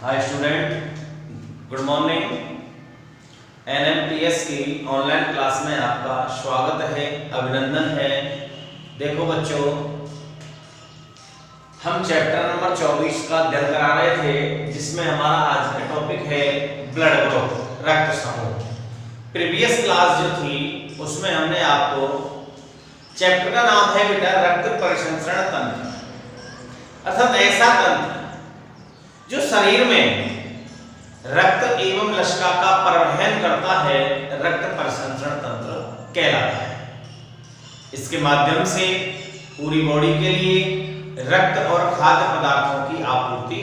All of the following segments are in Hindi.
हाय स्टूडेंट, गुड मॉर्निंग। एनएमटीएस की ऑनलाइन क्लास में आपका स्वागत है, अभिनंदन है। देखो बच्चों, हम चैप्टर नंबर 24 का अध्ययन करा रहे थे, जिसमें हमारा आज का टॉपिक है ब्लड ग्रुप, रक्त समूह। प्रीवियस क्लास जो थी उसमें हमने आपको चैप्टर का नाम है बेटा रक्त परिसंचरण तंत्र, अर्थात ऐसा तंत्र जो शरीर में रक्त एवं लसिका का परिवहन करता है, रक्त परिसंचरण तंत्र कहलाता है। इसके माध्यम से पूरी बॉडी के लिए रक्त और खाद्य पदार्थों की आपूर्ति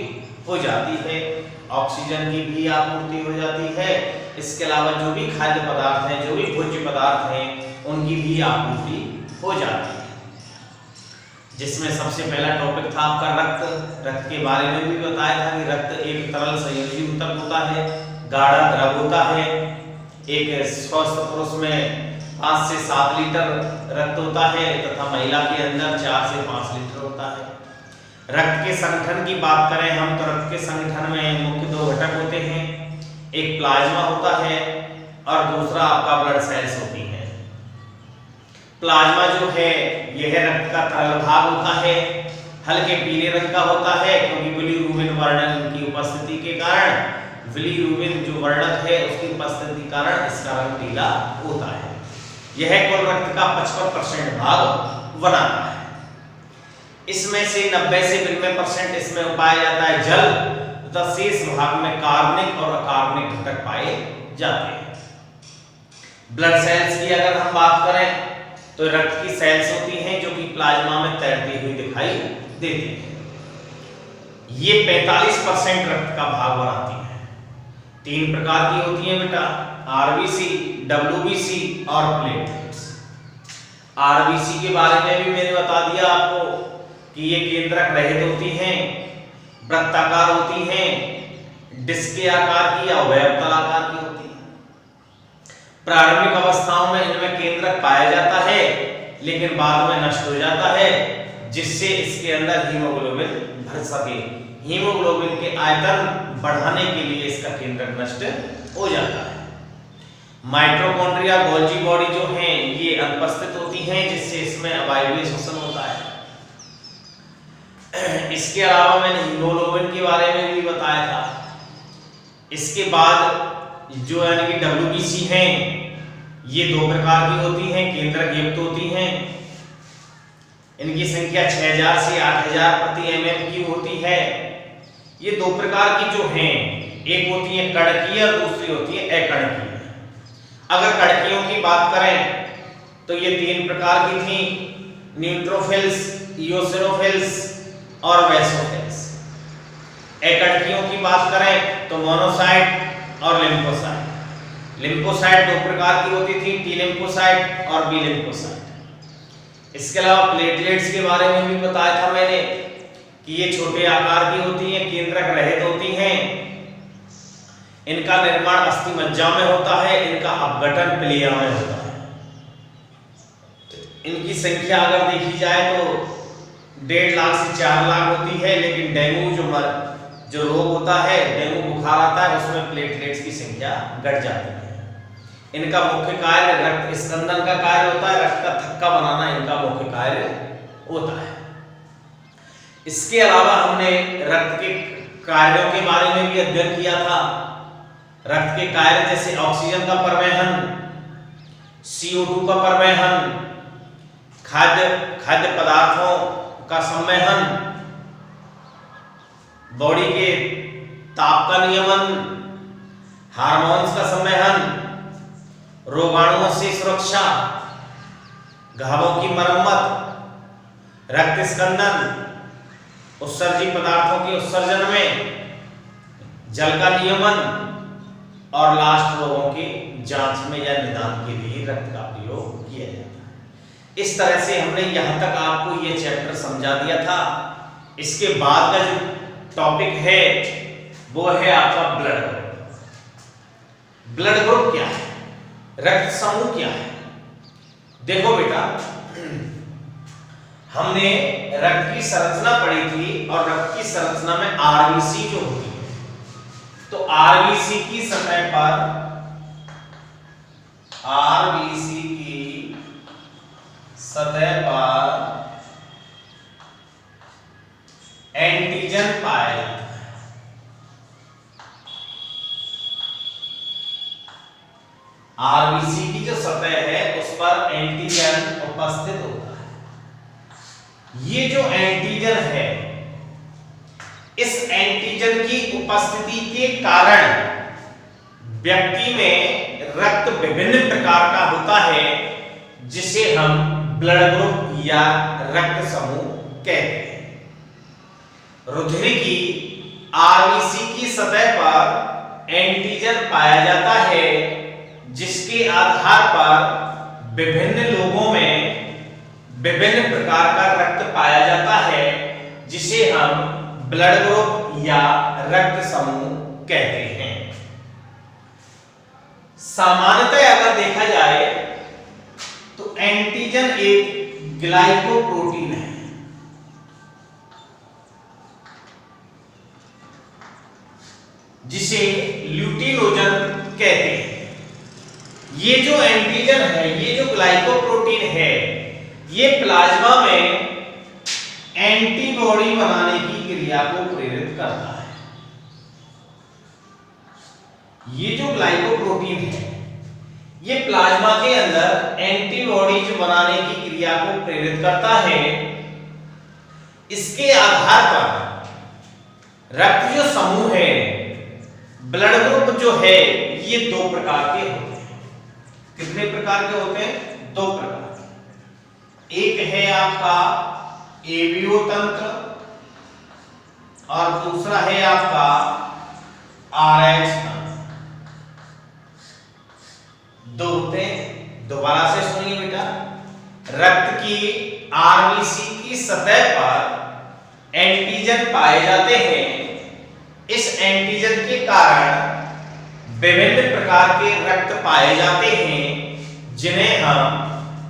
हो जाती है, ऑक्सीजन की भी आपूर्ति हो जाती है। इसके अलावा जो भी खाद्य पदार्थ हैं, जो भी भोज्य पदार्थ हैं, उनकी भी आपूर्ति हो जाती है। जिसमें सबसे पहला टॉपिक था आपका रक्त के बारे में भी बताया था कि रक्त एक तरल संयोजी ऊतक होता है, गाढ़ा द्रव होता है। एक स्वस्थ पुरुष में 5 से 7 लीटर रक्त होता है तथा महिला के अंदर 4 से 5 लीटर होता है। रक्त के संगठन की बात करें हम तो रक्त के संगठन में मुख्य 2 घटक होते हैं, एक प्लाज्मा होता है और दूसरा आपका ब्लड सेल्स होती है। प्लाज्मा जो है यह रक्त का तरल भाग होता है, हल्के पीले रंग का होता है, क्योंकि बिलीरुबिन वर्णक की उपस्थिति के कारण, बिलीरुबिन जो वर्णक है उसकी उपस्थिति के कारण इसका रंग पीला होता है। यह कुल रक्त का 55% भाग बनाता है। इसमें से 90 से 92% इसमें पाया जाता है जल, तथा शेष भाग में कार्बनिक और अकार्बनिक घटक पाए जाते हैं। ब्लड सेल्स की अगर हम बात करें तो रक्त की सेल्स होती हैं जो कि प्लाज्मा में तैरती हुई दिखाई देती हैं। ये 45% रक्त का भाग बनाती हैं। 3 प्रकार की होती हैं बेटा, आरबीसी, डब्ल्यूबीसी और प्लेटलेट्स। आरबीसी के बारे में भी मैंने बता दिया आपको कि ये केंद्रक रहित होती हैं, वृत्ताकार होती हैं, डिस्क के आकार की या अवयवतल आकार की होती हैं। प्रारंभिक अवस्थाओं में इनमें केंद्रक पाया जाता है, लेकिन बाद में नष्ट हो जाता है, जिससे इसके अंदर हीमोग्लोबिन भर सके। हीमोग्लोबिन के आयतन बढ़ाने के लिए इसका केंद्रक नष्ट हो जाता है। माइटोकॉन्ड्रिया, गोल्जी बॉडी जो हैं ये अनुपस्थित होती हैं, जिससे इसमें अवायवीय श्वसन होता है। इसके अलावा मैंने हीमोग्लोबिन के बारे में भी बताया था। इसके बाद जो यानी कि डब्ल्यूबीसी हैं ये 2 प्रकार की होती हैं, केंद्रक युक्त होती हैं। इनकी संख्या 6000 से 8000 प्रति mm की होती है। ये 2 प्रकार की जो हैं, एक होती है कणकीय और दूसरी होती है अकणकीय। अगर कणकियों की बात करें तो ये 3 प्रकार की थी, न्यूट्रोफिल्स, इओसिनोफिल्स और बेसोफिल्स। अकणकियों की बात करें तो मोनोसाइट और लिम्फोसाइट। लिम्फोसाइट 2 प्रकार की होती थी, टी लिम्फोसाइट और बी लिम्फोसाइट। इसके अलावा प्लेटलेट्स के बारे में भी बताया था मैंने कि ये छोटे आकार की होती हैं, केंद्रक रहित होती हैं। इनका निर्माण अस्थि मज्जा में होता है, इनका अपघटन प्लिया में होता है। इनकी संख्या अगर देखी जाए तो 1.5 लाख से 4 लाख होती है, लेकिन डेंगू जो रोग होता है, डेंगू बुखार आता है, उसमें प्लेटलेट्स की संख्या घट जाती है। इनका मुख्य कार्य रक्त स्कंदन का कार्य होता है, रक्त का थक्का बनाना इनका मुख्य कार्य होता है। इसके अलावा हमने रक्त के कार्यों के बारे में भी अध्ययन किया था। रक्त के कार्य जैसे ऑक्सीजन का परिवहन, CO2 का परिवहन, खाद्य पदार्थों का संवहन, बॉडी के ताप का नियमन, हार्मोन्स का संवहन, रोगाणुओं से सुरक्षा, घावों की मरम्मत, रक्त स्कंदन, उत्सर्जी पदार्थों के उत्सर्जन में, जल का नियमन और लास्ट रोगों की जांच में या निदान के लिए रक्त का प्रयोग किया जाता है। इस तरह से हमने यहाँ तक आपको ये चैप्टर समझा दिया था। इसके बाद का जो टॉपिक है वो है आपका ब्लड ग्रुप। ब्लड ग्रुप क्या है, रक्त समूह क्या है? देखो बेटा, हमने रक्त की संरचना पढ़ी थी और रक्त की संरचना में आरबीसी जो होती है तो आरबीसी की सतह पर एंटीजन पाया जाता है। आरबीसी की जो सतह है उस पर एंटीजन उपस्थित होता है। ये जो एंटीजन है, इस एंटीजन की उपस्थिति के कारण व्यक्ति में रक्त विभिन्न प्रकार का होता है, जिसे हम ब्लड ग्रुप या रक्त समूह कहते हैं। रुधिर की आरबीसी की सतह पर एंटीजन पाया जाता है, जिसके आधार पर विभिन्न लोगों में विभिन्न प्रकार का रक्त पाया जाता है, जिसे हम ब्लड ग्रुप या रक्त समूह कहते हैं। सामान्यतः अगर देखा जाए तो एंटीजन एक ग्लाइकोप्रोटीन है। जिसे ल्यूटिनोजन कहते हैं। ये जो एंटीजन है, ये जो ग्लाइकोप्रोटीन है, ये प्लाज्मा में एंटीबॉडी बनाने की क्रिया को प्रेरित करता है। ये जो ग्लाइकोप्रोटीन है, ये प्लाज्मा के अंदर एंटीबॉडीज बनाने की क्रिया को प्रेरित करता है। इसके आधार पर रक्त जो समूह है, ब्लड ग्रुप जो है, ये दो प्रकार के होते हैं। कितने प्रकार के होते हैं? दो प्रकार। एक है आपका एबीओ तंत्र और दूसरा है आपका आरएच तंत्र। दो होते हैं। दोबारा से सुनिए बेटा, रक्त की आरबीसी की सतह पर एंटीजन पाए जाते हैं। इस एंटीजन के कारण विभिन्न प्रकार के रक्त पाए जाते हैं, जिन्हें हम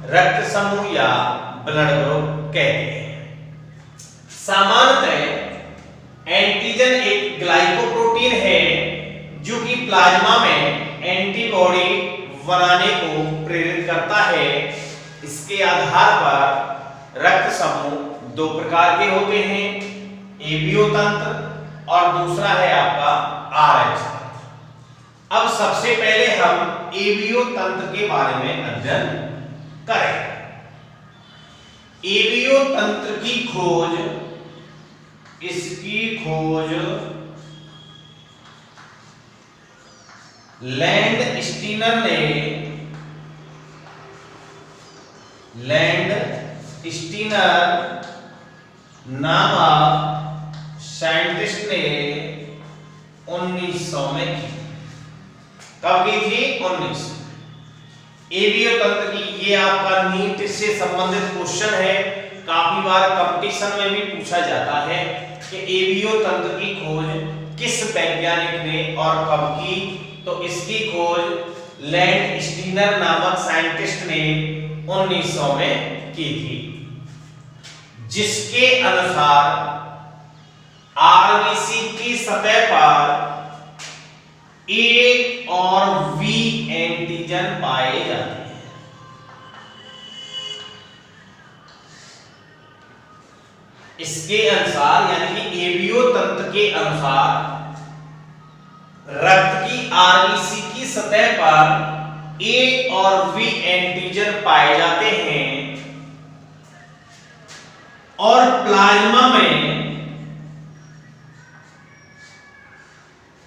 रक्त समूह या ब्लड ग्रुप कहते हैं। सामान्यतः एंटीजन एक ग्लाइकोप्रोटीन है, जो कि प्लाज्मा में एंटीबॉडी बनाने को प्रेरित करता है। इसके आधार पर रक्त समूह दो प्रकार के होते हैं, एबीओ तंत्र और दूसरा है आपका आरएच तंत्र। अब सबसे पहले हम एबीओ तंत्र के बारे में अध्ययन करें। एबीओ तंत्र की खोज, इसकी खोज लैंड स्टीनर नामक साइंटिस्ट ने 1900 में की। कब की थी? 1900। एबीओ तंत्र की, ये आपका नीट से संबंधित क्वेश्चन है। काफी बार कंपटीशन में भी पूछा जाता है कि एबीओ तंत्र की खोज किस वैज्ञानिक ने और कब की। तो इसकी खोज लैंड स्टीनर नामक साइंटिस्ट ने 1900 में की थी, जिसके अनुसार आरबीसी की सतह पर ए और वी एंटीजन पाए जाते हैं। इसके अनुसार, यानी कि एबीओ तंत्र के अनुसार, रक्त की आरबीसी की सतह पर ए और वी एंटीजन पाए जाते हैं और प्लाज्मा में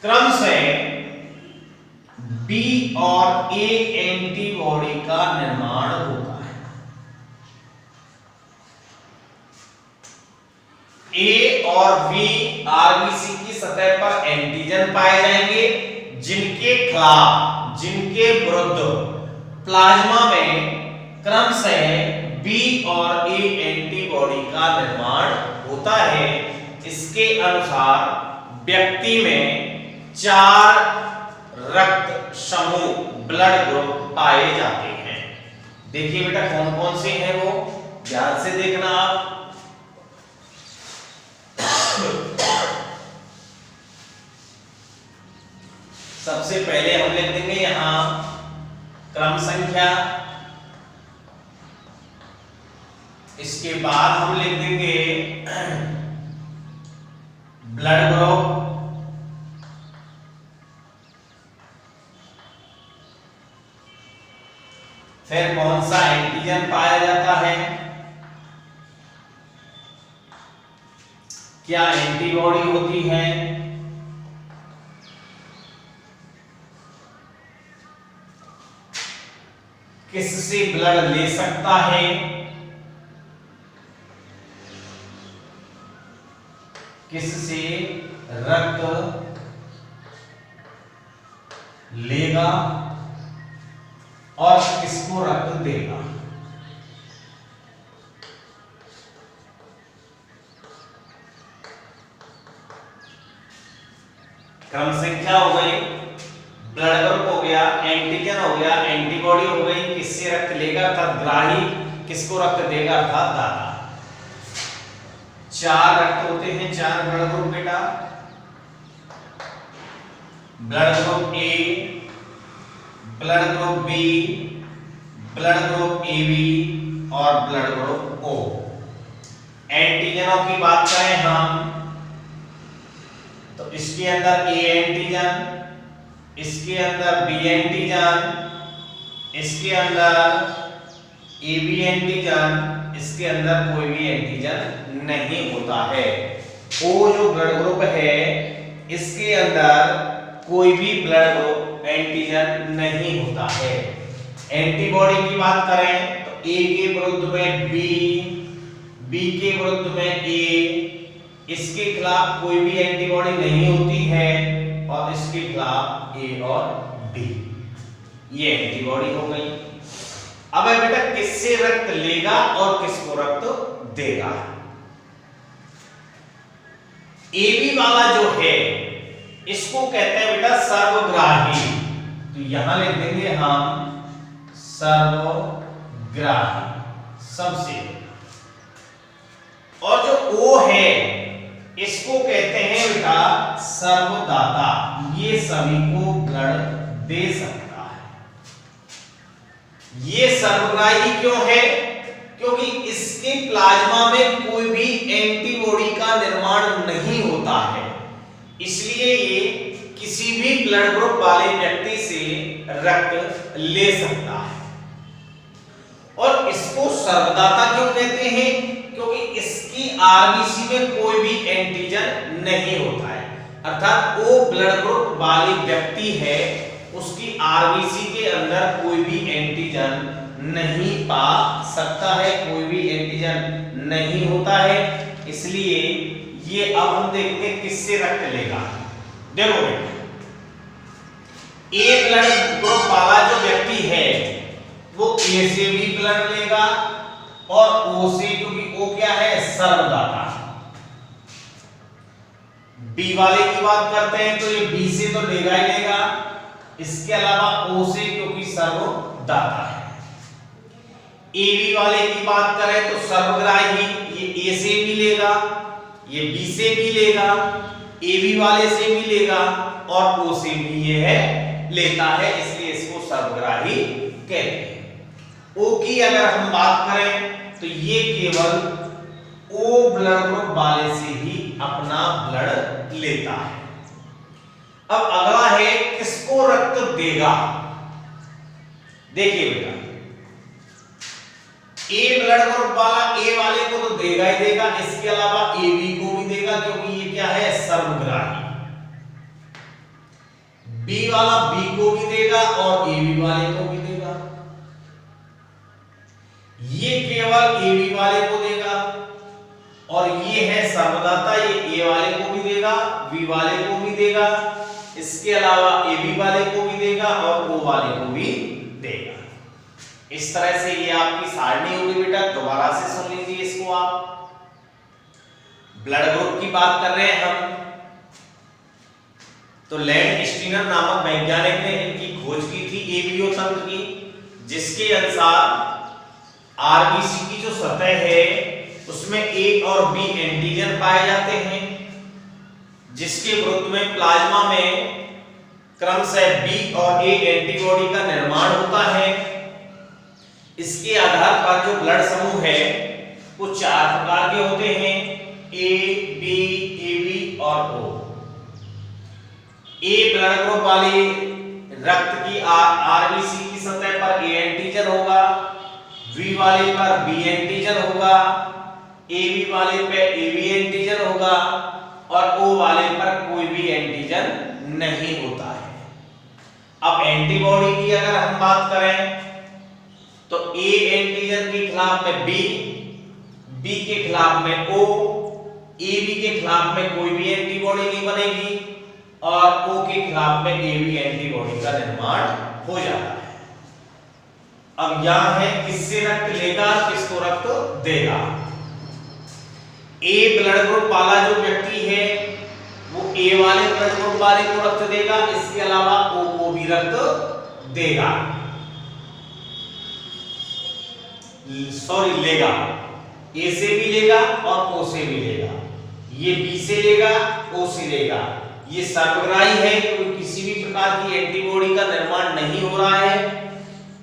क्रमशः बी और ए एंटीबॉडी का निर्माण होता है। ए और वी आरबीसी की सतह पर एंटीजन पाए जाएंगे, जिनके खिलाफ, जिनके विरुद्ध प्लाज्मा में क्रमशः बी और ए एंटीबॉडी का निर्माण होता है। इसके अनुसार व्यक्ति में 4 रक्त समूह, ब्लड ग्रुप पाए जाते हैं। देखिए बेटा कौन कौन से हैं वो, ध्यान से देखना आप। सबसे पहले हम लिख देंगे यहां क्रम संख्या, इसके बाद हम लिख देंगे ब्लड ग्रुप, फिर कौन सा एंटीजन पाया जाता है, क्या एंटीबॉडी होती है, किससे ब्लड ले सकता है, किससे रक्त लेगा और किसको रक्त देगा। क्रम संख्या हो गई, ब्लड ग्रुप हो गया, एंटीजन हो गया, एंटीबॉडी हो गई, किससे रक्त लेगा अर्थात ग्राही, किसको रक्त देगा अर्थात दाता। 4 रक्त होते हैं, 4 ब्लड ग्रुप बेटा, blood group A, blood group B, blood group AB और ब्लड ग्रुप ओ। एंटीजनों की बात करें हम तो इसके अंदर ए एंटीजन, इसके अंदर बी एंटीजन, इसके अंदर एबी एंटीजन, इसके अंदर कोई भी एंटीजन नहीं होता है। ओ जो ब्लड ग्रुप है इसके अंदर कोई भी ब्लड ग्रुप एंटीजन नहीं होता है। एंटीबॉडी की बात करें तो ए के विरुद्ध में बी, बी के विरुद्ध में ए, इसके खिलाफ कोई भी एंटीबॉडी नहीं होती है और इसके खिलाफ ए और बी, ये एंटीबॉडी हो गई। अब है बेटा किससे रक्त लेगा और किसको रक्त देगा। एबी वाला जो है इसको कहते हैं बेटा सर्वग्राही, तो यहां लिख देंगे हम सर्वग्राही सबसे। और जो ओ है इसको कहते हैं बेटा सर्वदाता, ये सभी को ब्लड दे सकता है। ये सर्वग्राही क्यों है? क्योंकि इसके प्लाज्मा में कोई भी एंटीबॉडी का निर्माण नहीं होता है, इसलिए ये किसी भी ब्लड ग्रुप वाले व्यक्ति से रक्त ले सकता है। और इसको सर्वदाता क्यों कहते हैं? क्योंकि इसकी आरबीसी में कोई भी एंटीजन नहीं होता है, अर्थात वो ब्लड ग्रुप वाली व्यक्ति है उसकी आरबीसी के अंदर कोई भी एंटीजन नहीं पा सकता है, कोई भी एंटीजन नहीं होता है, इसलिए ये अब हम देखते हैं किससे रक्त लेगा। देखो बेटा ए ब्लड ग्रुप वाला जो व्यक्ति है वो ए से भी ब्लड लेगा और ओ से, क्योंकि ओ क्या है सर्वदाता। बी वाले की बात करते हैं तो ये बी से तो लेगा ही लेगा, इसके अलावा ओ से क्योंकि सर्वदाता है। एबी वाले की बात करें तो सर्वग्राही, ये ए से भी लेगा, ये बी से भी लेगा, एबी वाले से भी लेगा और ओ से भी ये है लेता है, इसलिए इसको सर्वग्राही कहते हैं। ओ की अगर हम बात करें तो ये केवल ओ ब्लड ग्रुप वाले से ही अपना ब्लड लेता है। अब अगला है किसको रक्त देगा। देखिए बेटा ए ब्लड ग्रुप वाला ए वाले को तो देगा ही देगा, इसके अलावा ए बी को भी देगा क्योंकि ये क्या है सर्वग्राही। बी वाला बी को भी देगा और ए बी वाले को भी देगा। ये केवल ए बी वाले को देगा और ये है सर्वदाता, ये ए वाले को भी देगा, बी वाले को भी देगा, इसके अलावा ए बी वाले को भी देगा और ओ वाले को भी देगा। इस तरह से ये आपकी सारणी होगी बेटा, दोबारा से सुन लीजिए इसको आप। ब्लड ग्रुप की बात कर रहे हैं हम, तो लैंड स्टीनर नामक वैज्ञानिक ने इनकी खोज की थी एबीओ तंत्र की, जिसके अनुसार आरबीसी की जो सतह है उसमें ए और बी एंटीजन पाए जाते हैं, जिसके विरुद्ध में प्लाज्मा में क्रमशः बी और ए एंटीबॉडी का निर्माण होता है। इसके आधार पर जो ब्लड समूह है वो 4 प्रकार के होते हैं, ए, बी, एबी और ओ। ए ब्लड ग्रुप वाले रक्त की आरबीसी की सतह पर ए एंटीजन होगा, बी वाले पर बी एंटीजन होगा, एबी वाले पे एबी एंटीजन होगा और ओ वाले पर कोई भी एंटीजन नहीं होता है। अब एंटीबॉडी की अगर हम बात करें तो ए एंटीजन के खिलाफ में बी, बी के खिलाफ में ओ, एबी के खिलाफ में कोई भी एंटीबॉडी नहीं बनेगी और ओ के खिलाफ में एबी एंटीबॉडी का निर्माण हो जाता है। अब यहां है किससे रक्त लेगा, किसको रक्त देगा। ए ब्लड ग्रुप वाला जो व्यक्ति है वो ए वाले ब्लड ग्रुप वाले को रक्त देगा, इसके अलावा ओ को भी रक्त देगा, सॉरी लेगा। ए से भी लेगा और ओ से भी लेगा। ये बी से लेगा, ओ से लेगा। ये सर्वग्राही है, कोई किसी भी प्रकार की एंटीबॉडी का निर्माण नहीं हो रहा है।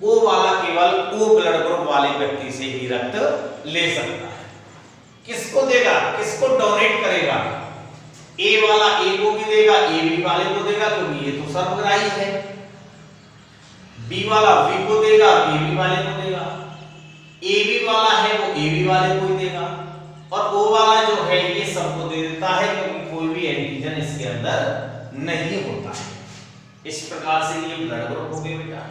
ओ वाला केवल ओ ब्लड ग्रुप वाले व्यक्ति से ही रक्त ले सकता है। किसको देगा, किसको डोनेट करेगा? ए वाला ए को भी देगा, ए बी वाले को देगा, तो ये तो सर्वग्राही है। बी वाला बी को देगा, बी बी वाले को देगा। ए बी वाला है वो ए बी वाले को ही देगा और ओ वाला जो है ये सबको दे देता है क्योंकि कोई भी एंटीजन इसके अंदर नहीं होता है। इस प्रकार से ये ब्लड ग्रुप हो गए बेटा।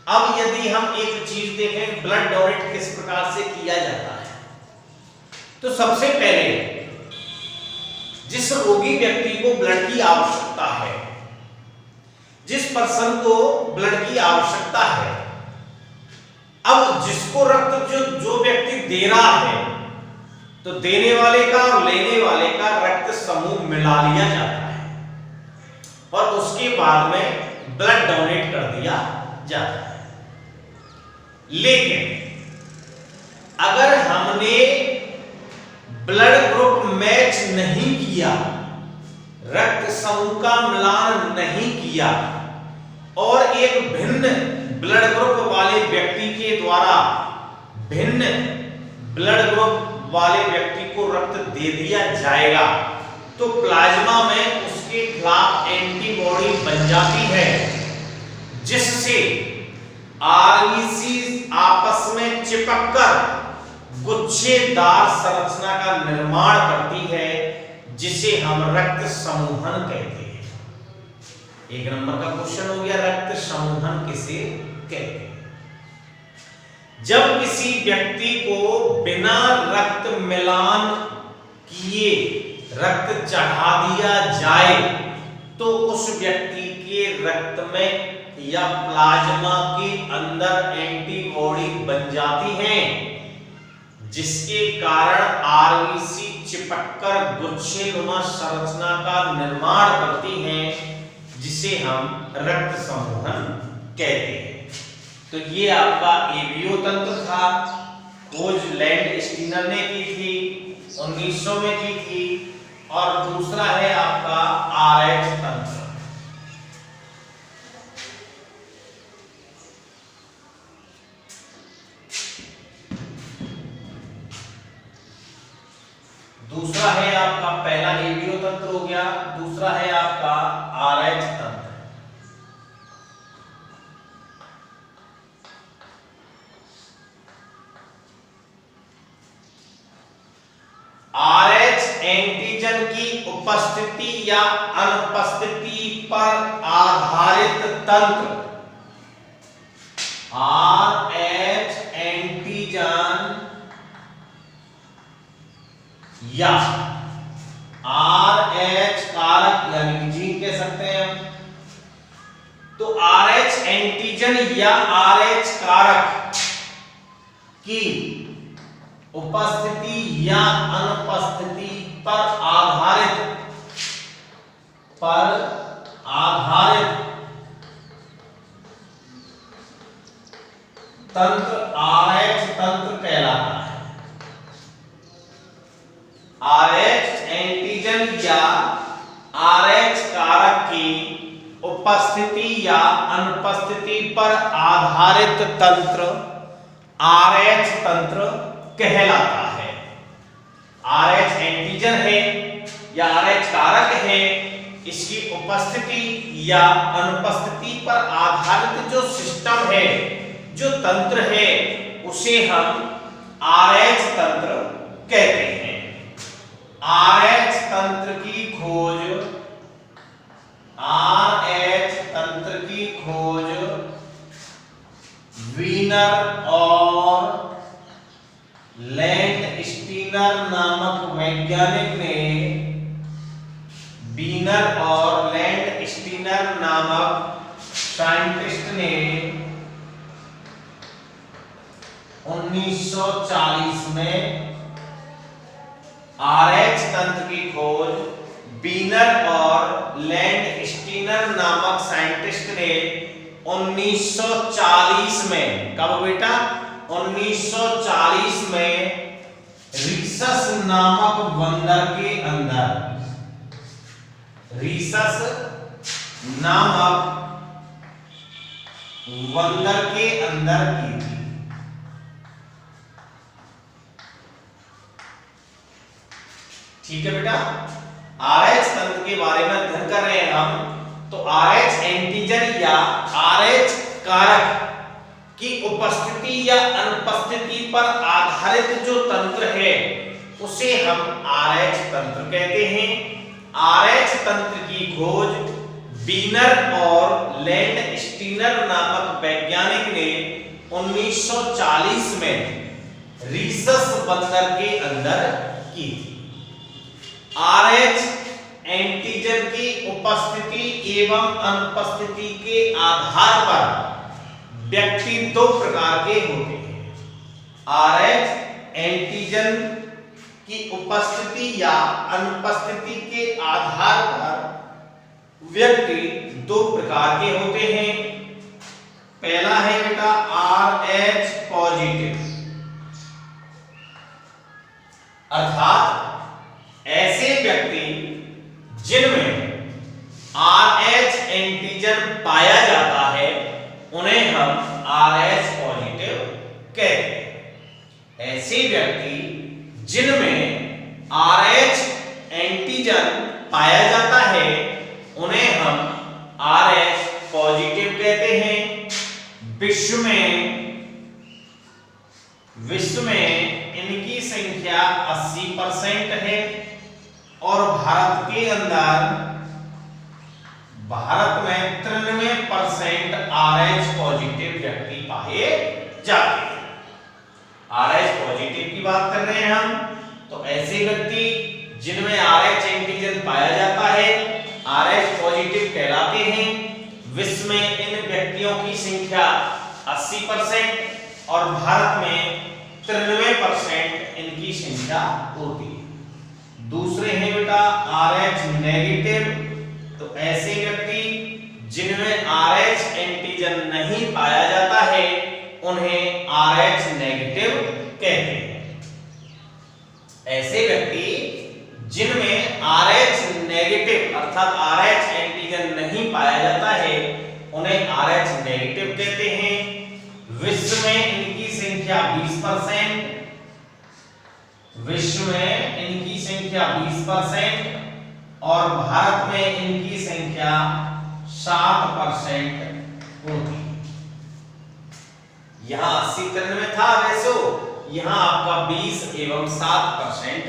अब यदि हम एक चीज देखें, ब्लड डोनेट किस प्रकार से किया जाता है, तो सबसे पहले जिस रोगी व्यक्ति को ब्लड की आवश्यकता है, जिस पर्सन को ब्लड की आवश्यकता है, अब जिसको रक्त जो व्यक्ति दे रहा है तो देने वाले का और लेने वाले का रक्त समूह मिला लिया जाता है और उसके बाद में ब्लड डोनेट कर दिया जाता है। लेकिन अगर हमने ब्लड ग्रुप मैच नहीं किया, रक्त समूह का मिलान नहीं किया और एक भिन्न ब्लड ग्रुप वाले व्यक्ति के द्वारा भिन्न ब्लड ग्रुप वाले व्यक्ति को रक्त दे दिया जाएगा तो प्लाज्मा में उसके खिलाफ एंटीबॉडी बन जाती है, जिससे आरबीसी आपस में चिपककर गुच्छेदार संरचना का निर्माण करती है, जिसे हम रक्त समूहन कहते हैं। एक नंबर का क्वेश्चन हो गया, रक्त समूहन किसे कहते हैं? जब किसी व्यक्ति को बिना रक्त मिलान किए रक्त चढ़ा दिया जाए तो उस व्यक्ति के रक्त में या प्लाज्मा के अंदर एंटीबॉडी बन जाती हैं, जिसके कारण आरबीसी चिपककर गुच्छेनुमा संरचना का निर्माण करती हैं, जिसे हम रक्त समूहन कहते हैं। तो ये आपका एबीओ तंत्र था, खोज लैंड स्टीनर ने की थी, 1900 में की थी। और दूसरा है आपका आरएच तंत्र। दूसरा है आपका, पहला एबीओ तंत्र हो गया, दूसरा है आपका आरएच तंत्र। आरएच एंटीजन की उपस्थिति या अनुपस्थिति पर आधारित तंत्र। आरएच एंटीजन या आरएच कारक यानी जीन कह सकते हैं हम। तो आरएच एंटीजन या आरएच कारक की उपस्थिति या अनुपस्थिति पर आधारित तंत्र आरएच तंत्र कहलाता है। आरएच एंटीजन या आरएच कारक की उपस्थिति या अनुपस्थिति पर आधारित तंत्र RH तंत्र कहलाता है। RH एंटीजन है या RH कारक है, इसकी उपस्थिति या अनुपस्थिति पर आधारित जो सिस्टम है, जो तंत्र है, उसे हम RH तंत्र कहते हैं। RH तंत्र की खोज, RH तंत्र की खोज वीनर और लैंडस्टीनर नामक वैज्ञानिक ने, वीनर और लैंडस्टीनर नामक साइंटिस्ट ने 1940 में RH तंत्र की खोज वीनर और लैंडस्टीनर नामक साइंटिस्ट ने 1940 में, कब बेटा? 1940 में रीसस नामक बंदर के अंदर, रीसस नामक बंदर के अंदर की थी। ठीक है बेटा, RH तंत्र के बारे में अध्ययन कर रहे हैं हम। तो RH एंटीजन या RH कारक की उपस्थिति या अनुपस्थिति पर आधारित जो तंत्र है, उसे हम RH तंत्र कहते हैं। RH तंत्र की खोज वीनर और लैंडस्टीनर नामक वैज्ञानिक ने 1940 में रीसस बंदर के अंदर की थी। RH एंटीजन की उपस्थिति एवं अनुपस्थिति के आधार पर व्यक्ति दो प्रकार के होते हैं। RH एंटीजन की उपस्थिति या अनुपस्थिति के आधार पर व्यक्ति दो प्रकार के होते हैं। पहला है बेटा RH पॉजिटिव, अर्थात ऐसे व्यक्ति जिनमें RH एंटीजन पाया जाता है, उन्हें हम RH पॉजिटिव कहते हैं। ऐसे व्यक्ति जिनमें RH एंटीजन पाया जाता है, उन्हें हम RH पॉजिटिव कहते हैं। विश्व में इनकी संख्या 80% है और भारत के अंदर, भारत में 93% RH पॉजिटिव व्यक्ति पाए जाते हैं। RH पॉजिटिव की बात कर रहे हैं हम, तो ऐसे व्यक्ति जिनमें RH एंटीजन पाया जाता है, RH पॉजिटिव कहलाते हैं। विश्व में इन व्यक्तियों की संख्या 80% और भारत में 93% इनकी संख्या होती है। दूसरे हैं बेटा RH नेगेटिव, तो ऐसे व्यक्ति जिनमें RH एंटीजन नहीं पाया जाता है, उन्हें RH नेगेटिव कहते हैं। ऐसे व्यक्ति जिनमें RH नेगेटिव अर्थात RH एंटीजन नहीं पाया जाता है, उन्हें RH नेगेटिव कहते हैं। विश्व में इनकी संख्या 20%, विश्व में इनकी संख्या 20% और भारत में इनकी संख्या 7% होती है। यहां 80-93 था, वैसे यहां आपका 20 एवं 7%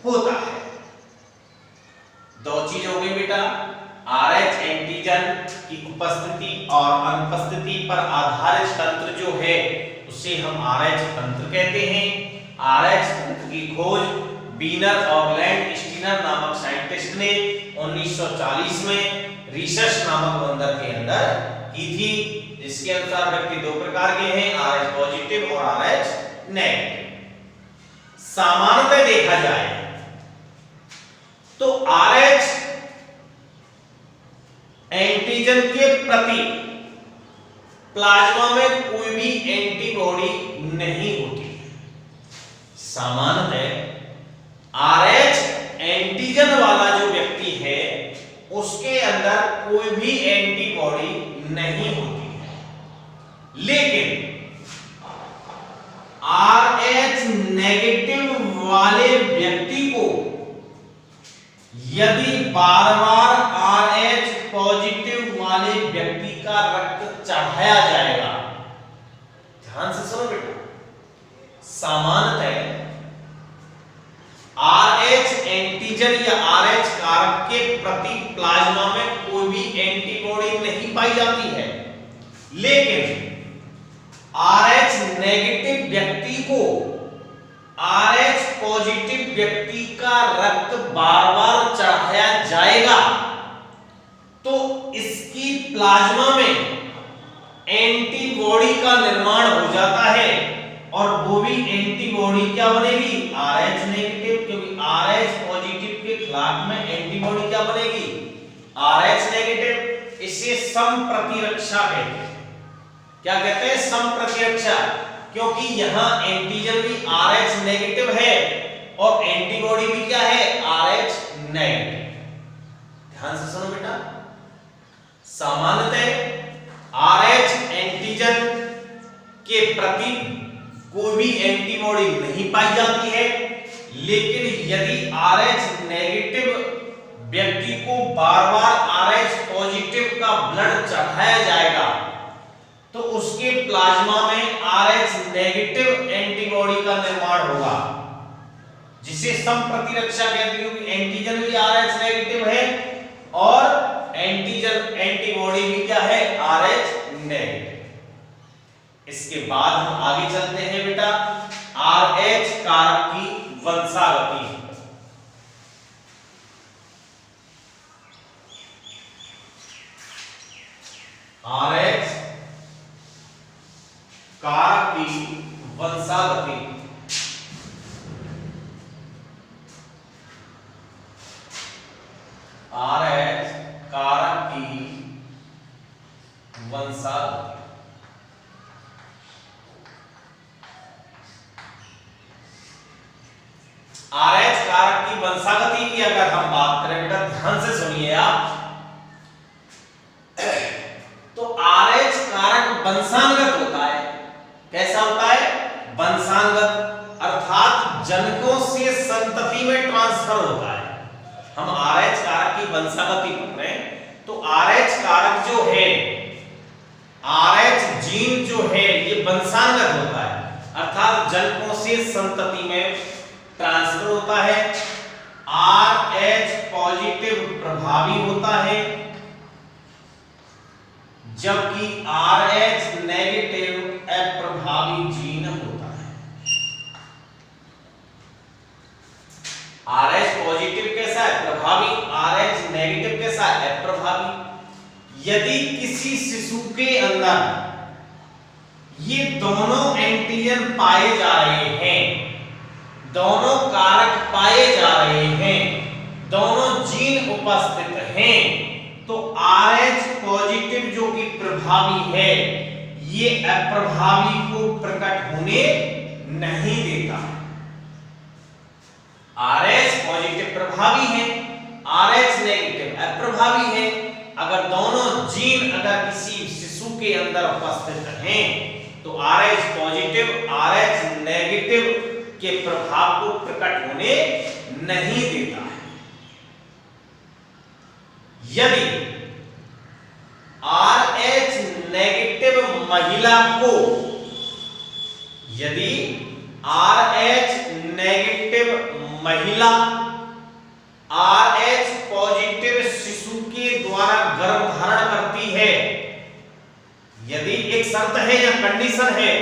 होता है। दो चीज हो गई बेटा, RH एंटीजन की उपस्थिति और अनुपस्थिति पर आधारित तंत्र जो है, उसे हम RH तंत्र कहते हैं। RH तंत्र की खोज वीनर और लैंडस्टीनर नामक साइंटिस्ट ने 1940 में रीसस नामक बंदर के अंदर की थी। इसके अनुसार व्यक्ति दो प्रकार के हैं, RH पॉजिटिव और RH नेगेटिव। सामान्यतः देखा जाए तो RH एंटीजन के प्रति प्लाज्मा में कोई भी एंटीबॉडी नहीं होती। सामान्यतः RH एंटीजन वाला जो व्यक्ति है, उसके अंदर कोई भी एंटीबॉडी नेगेटिव वाले व्यक्ति को यदि बार बार RH पॉजिटिव वाले व्यक्ति का रक्त चढ़ाया जाएगा, ध्यान से सुनो बेटा, सामान्यतः RH एंटीजन या RH कारक के प्रति प्लाज्मा में कोई भी एंटीबॉडी नहीं पाई जाती है, लेकिन RH नेगेटिव व्यक्ति को RH पॉजिटिव व्यक्ति का रक्त बार बार चढ़ाया जाएगा तो इसकी प्लाज्मा में एंटीबॉडी का निर्माण हो जाता है, और वो भी एंटीबॉडी क्या बनेगी, RH नेगेटिव, क्योंकि RH पॉजिटिव के खिलाफ में एंटीबॉडी क्या बनेगी, RH नेगेटिव। इसे सम प्रतिरक्षा कहते हैं। क्या कहते हैं, सम प्रतिरक्षा, क्योंकि यहां एंटीजन भी RH नेगेटिव है और एंटीबॉडी भी क्या है, RH नेगेटिव। ध्यान से सुनो बेटा, सामान्यतः RH एंटीजन के प्रति कोई भी एंटीबॉडी नहीं पाई जाती है, लेकिन यदि RH नेगेटिव व्यक्ति को बार बार RH पॉजिटिव का ब्लड चढ़ाया जाएगा तो उसके प्लाज्मा में RH नेगेटिव एंटीबॉडी का निर्माण होगा, जिसे सम प्रतिरक्षा कहते हैं, क्योंकि एंटीजन भी RH नेगेटिव है और एंटीजन एंटीबॉडी भी क्या है, RH नेगेटिव। इसके बाद हम आगे चलते हैं बेटा, RH कारक की वंशागति। RH कारक की वंशागति। RH कारक की वंशागति। RH कारक की वंशागति की अगर हम बात करें बेटा, ध्यान से सुनिए आप, तो RH कारक वंशानुगत होता है। कैसा होता है, वंशानुगत, अर्थात जनकों से संतति में ट्रांसफर होता है। हम RH कारक की वंशागति पढ़ रहे हैं, तो RH कारक जो है, RH जीन जो है, ये वंशानुगत होता है, अर्थात जनकों से संतति में ट्रांसफर होता है। RH पॉजिटिव प्रभावी होता है, जबकि RH नेगेटिव अप्रभावी जीन होता है। RH पॉजिटिव कैसा है, प्रभावी, RH नेगेटिव कैसा है, अप्रभावी। यदि किसी शिशु के अंदर ये दोनों एंटीजन पाए जा रहे हैं, दोनों कारक पाए जा रहे हैं, दोनों जीन उपस्थित हैं, तो RH पॉजिटिव जो कि प्रभावी है, ये अप्रभावी को प्रकट होने नहीं देता। RH पॉजिटिव प्रभावी है, RH नेगेटिव अप्रभावी है। अगर दोनों जीन अगर किसी शिशु के अंदर उपस्थित हैं तो RH पॉजिटिव RH नेगेटिव के प्रभाव को प्रकट होने नहीं देता है। यदि RH नेगेटिव महिला को, यदि RH नेगेटिव महिला RH पॉजिटिव शिशु के द्वारा गर्भ धारण करती है, यदि एक शर्त है या कंडीशन है,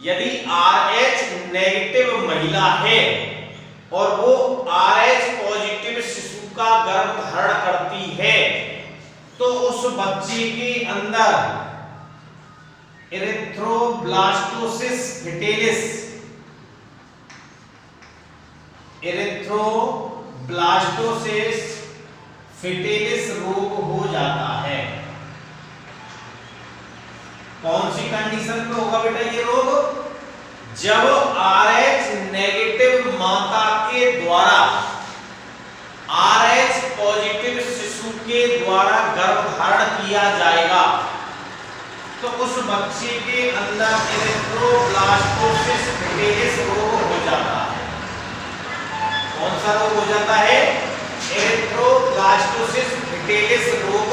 यदि RH नेगेटिव महिला है और वो RH पॉजिटिव शिशु का गर्भ धारण करती है, तो उस बच्चे के अंदर एरिथ्रोब्लास्टोसिस फिटेलिस, एरिथ्रोब्लास्टोसिस फिटेलिस रोग हो जाता है। कौन सी कंडीशन पे होगा बेटा ये रोग, जब RH नेगेटिव माता के द्वारा RH पॉजिटिव शिशु के द्वारा गर्भ धारण किया जाएगा, तो उस बच्चे के अंदर एरिथ्रोब्लास्टोसिस फिटेलिस रोग हो जाता है। कौन सा रोग हो जाता है? एरिथ्रोब्लास्टोसिस विटिलिस रोग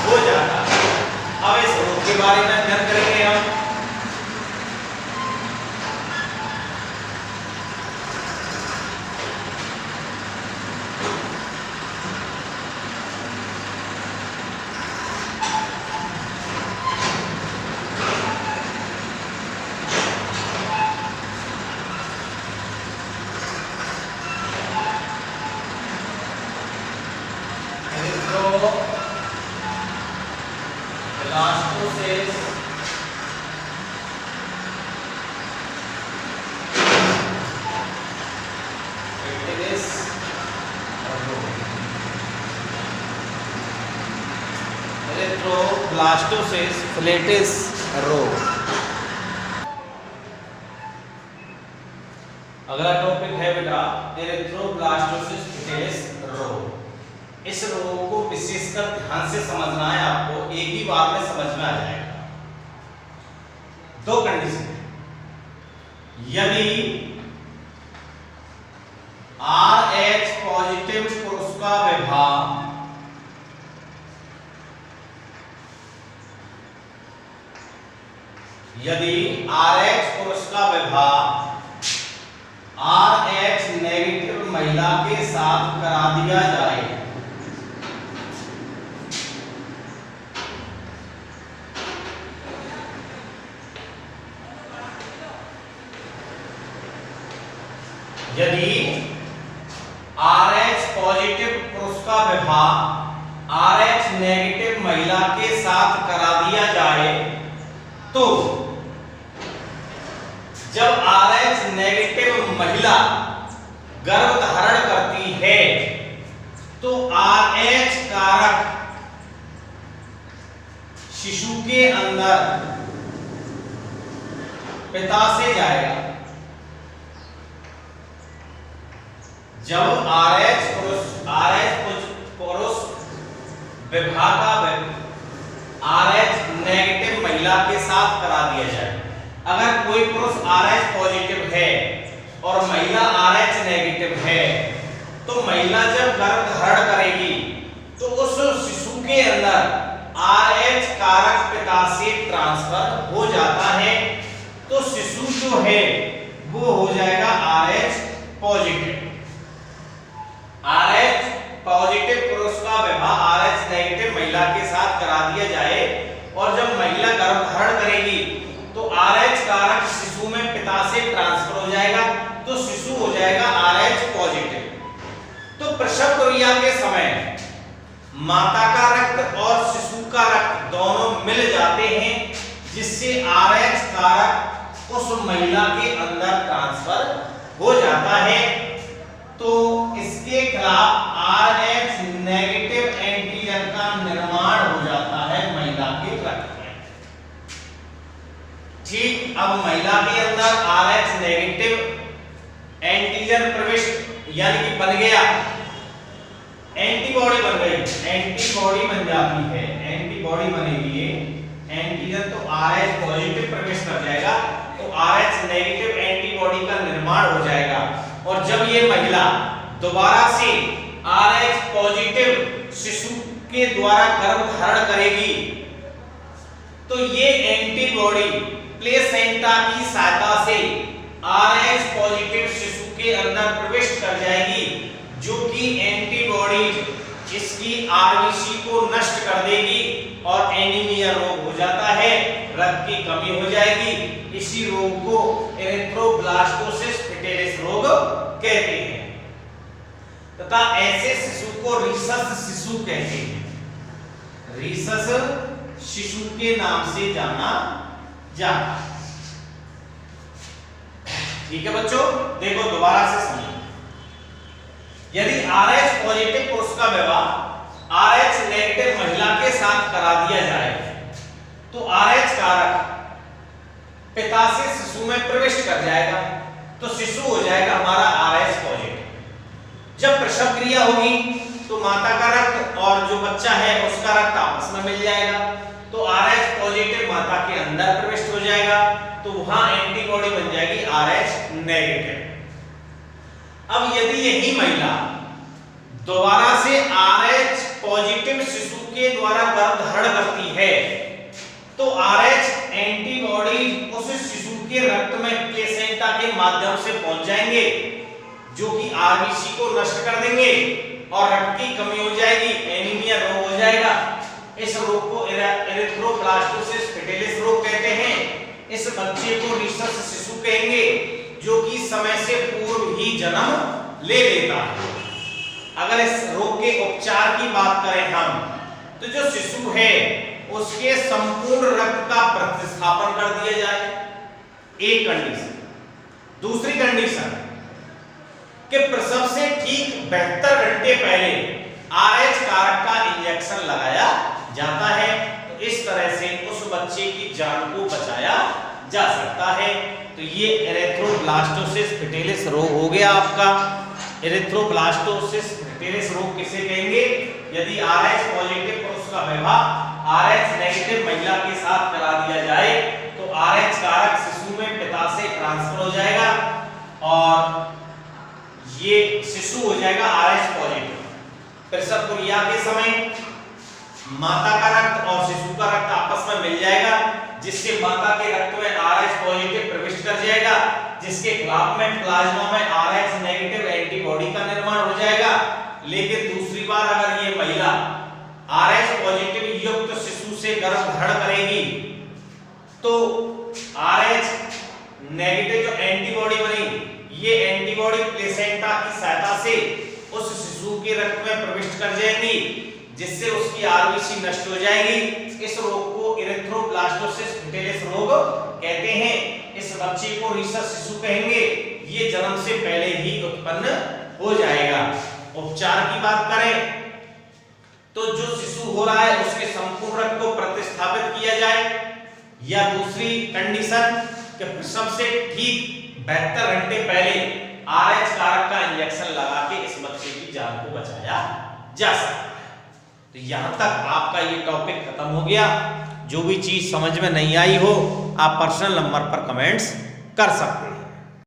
हो जाता है। अब इस रोग के बारे में अध्ययन करेंगे हम। एरिथ्रोब्लास्टोसिस विटिलिस एरिथ्रोब्लास्टोसिस विटिलिस रोग। अगला टॉपिक है बेटा एरिथ्रोब्लास्टोसिस विटिलिस रोग। इस रोग को विशेषकर ध्यान से समझना है आपको, एक ही बार में समझ में आ जाएगा। दो कंडीशन है, यदि RH पॉजिटिव पुरुष का विभाग RH पुरुष का विवाह RH नेगेटिव महिला के साथ करा दिया जाए यदि RH पॉजिटिव पुरुष का विवाह RH नेगेटिव महिला के साथ करा दिया जाए तो जब RH नेगेटिव महिला गर्भ धारण करती है तो RH कारक शिशु के अंदर पिता से जाएगा। जब RH पुरुष विवाह का RH नेगेटिव महिला के साथ करा दिया जाए, अगर कोई पुरुष RH पॉजिटिव है और महिला RH नेगेटिव है तो महिला जब गर्भ धारण करेगी तो उस शिशु के अंदर RH कारक पिता से ट्रांसफर हो जाता है, तो शिशु जो है वो हो जाएगा RH पॉजिटिव। RH पॉजिटिव पुरुष का विवाह RH नेगेटिव महिला के साथ करा दिया जाए और जब महिला गर्भ धारण करेगी तो RH कारक शिशु में पिता से ट्रांसफर हो जाएगा, तो शिशु हो जाएगा RH पॉजिटिव। तो प्रसव क्रिया के समय माता का रक्त और शिशु का रक्त दोनों मिल जाते हैं, जिससे RH कारक उस महिला के अंदर ट्रांसफर हो जाता है, तो इसके खिलाफ RH नेगेटिव एंटीजन का निर्माण हो जाता है महिला के रक्त में। ठीक, अब महिला के अंदर RH नेगेटिव एंटीजन प्रविष्ट यानी कि बन गया, एंटीबॉडी बन गई, एंटीबॉडी बन जाती है, एंटीबॉडी बनेगी, एंटीजन तो RH पॉजिटिव प्रवेश कर जाएगा तो RH नेगेटिव एंटीबॉडी का निर्माण हो जाएगा। और जब ये महिला दोबारा से RH पॉजिटिव शिशु के द्वारा गर्भ धारण करेगी तो ये एंटीबॉडी प्लेसेंटा की सहायता से RH पॉजिटिव शिशु के अंदर प्रवेश कर जाएगी, जो कि एंटीबॉडी इसकी RBC को नष्ट कर देगी और एनीमिया रोग हो जाता है, रक्त की कमी हो जाएगी। इसी रोग को एरिथ्रोब्लास्टोसिस विटिलिस रोग कहते हैं तथा ऐसे शिशु को रीसस शिशु कहते हैं। रीसस शिशु के नाम से जाना जाता है। ठीक है बच्चों, देखो दोबारा से समझो, यदि RH पॉजिटिव पुरुष का विवाह RH नेगेटिव महिला के साथ करा दिया जाए तो RH कारक पिता से शिशु में प्रवेश कर जाएगा, तो शिशु हो जाएगा हमारा RH पॉजिटिव। जब प्रसव क्रिया होगी तो माता का रक्त और जो बच्चा है उसका रक्त आपस में मिल जाएगा, तो RH पॉजिटिव माता के अंदर प्रवेश हो जाएगा, तो वहां एंटीबॉडी बन जाएगी RH नेगेटिव। अब यदि यही महिला दोबारा से RH पॉजिटिव शिशु के द्वारा गर्भधारण करती है तो RH एंटीबॉडी उस शिशु के रक्त में प्लेसेंटा के माध्यम से पहुंच जाएंगे जो कि RBC को नष्ट कर देंगे और रक्त की कमी हो जाएगी, एनीमिया रोग हो जाएगा। इस रोग को एरिथ्रोब्लास्टोसिस फीटालिस रोग कहते हैं। इस बच्चे को रिसस शिशु कहेंगे जो कि समय से पूर्व ही जन्म ले लेता है। अगर इस रोग के उपचार की बात करें हम तो जो शिशु है उसके संपूर्ण रक्त का प्रतिस्थापन कर दिया जाए, एक कंडीशन। दूसरी कंडीशन कि प्रसव से ठीक 72 घंटे पहले RH कारक का इंजेक्शन लगाया जाता है तो इस तरह से उस बच्चे की जान को बचाया जा सकता है। तो ये एरिथ्रोब्लास्टोसिस फीटालिस रोग हो गया आपका। एरिथ्रोब्लास्टोसिस फीटालिस रोग किसे कहेंगे? यदि RH पॉजिटिव पुरुष का विवाह RH नेगेटिव महिला के साथ करा दिया जाए तो RH कारक शिशु में पिता से ट्रांसफर हो जाएगा और ये शिशु हो जाएगा RH पॉजिटिव। प्रसव क्रिया के समय माता का रक्त और शिशु का रक्त आपस में मिल जाएगा जिससे माता के रक्त में RH पॉजिटिव प्रविष्ट कर जाएगा जिसके खिलाफ में प्लाज्मा में RH नेगेटिव एंटीबॉडी का निर्माण हो जाएगा। लेकिन दूसरी बार अगर ये महिला RH पॉजिटिव युक्त शिशु से गर्भधारण करेगी तो RH नेगेटिव जो एंटीबॉडी बनेगी ये एंटीबॉडी प्लेसेंटा की सहायता से उस शिशु के रक्त में प्रविष्ट कर जाएंगी जिससे उसकी RBC नष्ट हो जाएगी। इस रोग को एरिथ्रोब्लास्टोसिस फीटालिस रोग कहते हैं। इस बच्चे को रिसस शिशु कहेंगे। ये जन्म से पहले ही उत्पन्न हो जाएगा। उपचार की बात करें तो जो शिशु हो रहा है उसके संपूर्ण रक्त को प्रतिस्थापित किया जाए या दूसरी कंडीशन कि प्रसव से ठीक 72 घंटे पहले RH कारक का इंजेक्शन लगा के इस बच्चे की जान को बचाया जा सकता है। तो यहां तक आपका ये टॉपिक खत्म हो गया। जो भी चीज समझ में नहीं आई हो आप पर्सनल नंबर पर कमेंट्स कर सकते हैं।